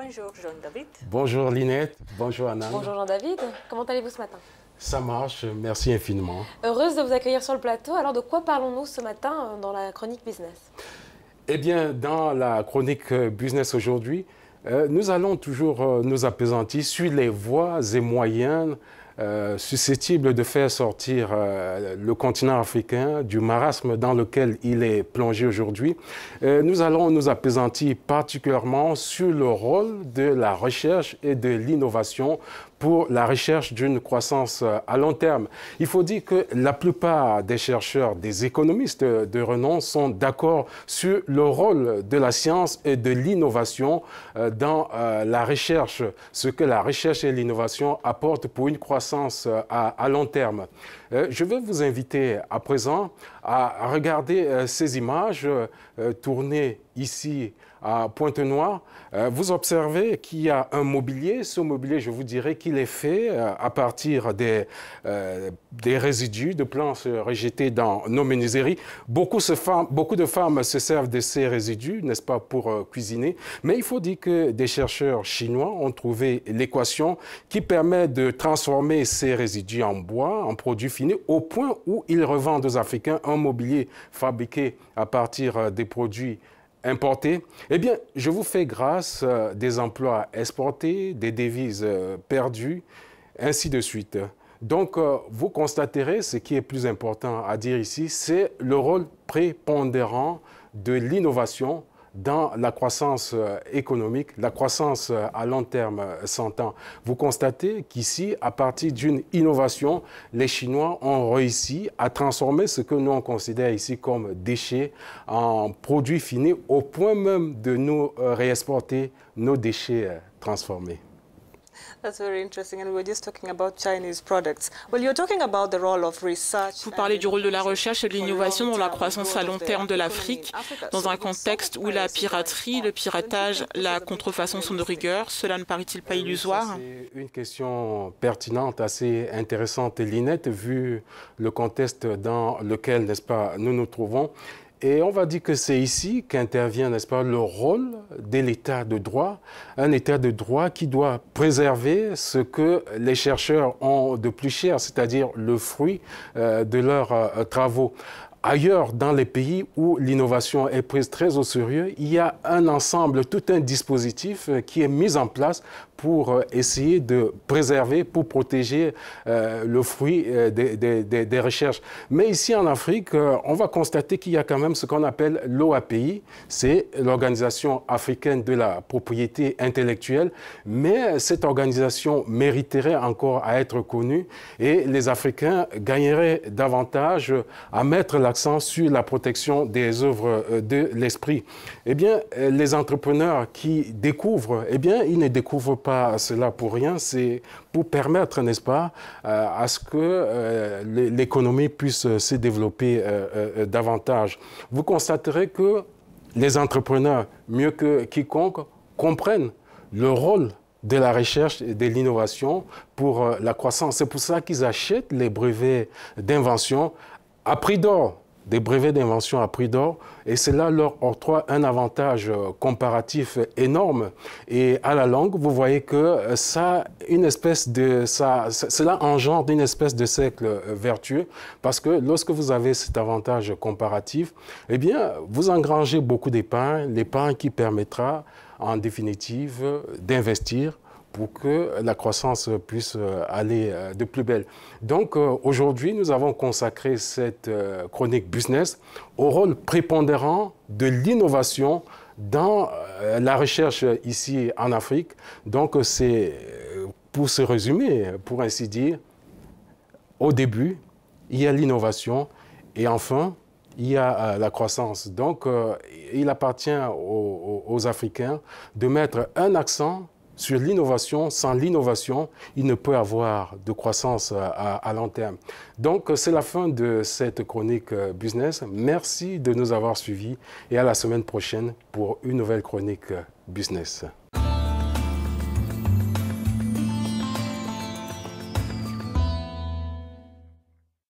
Bonjour Jean-David. Bonjour Linette, bonjour Anna. Bonjour Jean-David, comment allez-vous ce matin? Ça marche, merci infiniment. Heureuse de vous accueillir sur le plateau. Alors de quoi parlons-nous ce matin dans la chronique business? Eh bien, dans la chronique business aujourd'hui, nous allons toujours nous appesantir sur les voies et moyens susceptibles de faire sortir le continent africain du marasme dans lequel il est plongé aujourd'hui. Nous allons nous appesantir particulièrement sur le rôle de la recherche et de l'innovation pour la recherche d'une croissance à long terme. Il faut dire que la plupart des chercheurs, des économistes de renom sont d'accord sur le rôle de la science et de l'innovation dans la recherche, ce que la recherche et l'innovation apportent pour une croissance à long terme. Je vais vous inviter à présent à regarder ces images tournées ici à Pointe-Noire. Vous observez qu'il y a un mobilier. Ce mobilier, je vous dirais qu'il est fait à partir des résidus de planches rejetées dans nos menuiseries. Beaucoup de femmes se servent de ces résidus, n'est-ce pas, pour cuisiner. Mais il faut dire que des chercheurs chinois ont trouvé l'équation qui permet de transformer ces résidus en bois, en produits finis, au point où ils revendent aux Africains un mobilier fabriqué à partir des produits importés. Eh bien, je vous fais grâce des emplois exportés, des devises perdues, ainsi de suite. Donc, vous constaterez, ce qui est plus important à dire ici, c'est le rôle prépondérant de l'innovation dans la croissance économique, la croissance à long terme s'entend. Vous constatez qu'ici, à partir d'une innovation, les Chinois ont réussi à transformer ce que nous on considère ici comme déchets en produits finis, au point même de nous réexporter nos déchets transformés. That's very interesting, and we were just talking about Chinese products. Well, you're talking about the role of research. Vous parlez du rôle de la recherche et de l'innovation dans la croissance à long terme de l'Afrique, dans un contexte où la piraterie, le piratage, la contrefaçon sont de rigueur. Cela ne paraît-il pas illusoire? C'est une question pertinente, assez intéressante, Linette, vu le contexte dans lequel, n'est-ce pas, nous nous trouvons. Et on va dire que c'est ici qu'intervient, n'est-ce pas, le rôle de l'État de droit, un État de droit qui doit préserver ce que les chercheurs ont de plus cher, c'est-à-dire le fruit de leurs travaux. Ailleurs, dans les pays où l'innovation est prise très au sérieux, il y a un ensemble, tout un dispositif qui est mis en place pour essayer de préserver, pour protéger le fruit des recherches. Mais ici en Afrique, on va constater qu'il y a quand même ce qu'on appelle l'OAPI, c'est l'Organisation africaine de la propriété intellectuelle, mais cette organisation mériterait encore à être connue et les Africains gagneraient davantage à mettre l'accent sur la protection des œuvres de l'esprit. Eh bien, les entrepreneurs qui découvrent, eh bien, ils ne découvrent pas cela pour rien, c'est pour permettre, n'est-ce pas, à ce que l'économie puisse se développer davantage. Vous constaterez que les entrepreneurs, mieux que quiconque, comprennent le rôle de la recherche et de l'innovation pour la croissance. C'est pour ça qu'ils achètent les brevets d'invention à prix d'or, des brevets d'invention à prix d'or, et cela leur octroie un avantage comparatif énorme. Et à la longue, vous voyez que cela engendre une espèce de cercle vertueux, parce que lorsque vous avez cet avantage comparatif, eh bien, vous engrangez beaucoup d'épargne, l'épargne qui permettra, en définitive, d'investir pour que la croissance puisse aller de plus belle. Donc aujourd'hui, nous avons consacré cette chronique business au rôle prépondérant de l'innovation dans la recherche ici en Afrique. Donc c'est, pour se résumer, pour ainsi dire, au début, il y a l'innovation et enfin, il y a la croissance. Donc il appartient aux Africains de mettre un accent sur l'innovation. Sans l'innovation, il ne peut y avoir de croissance à long terme. Donc, c'est la fin de cette chronique business. Merci de nous avoir suivis et à la semaine prochaine pour une nouvelle chronique business.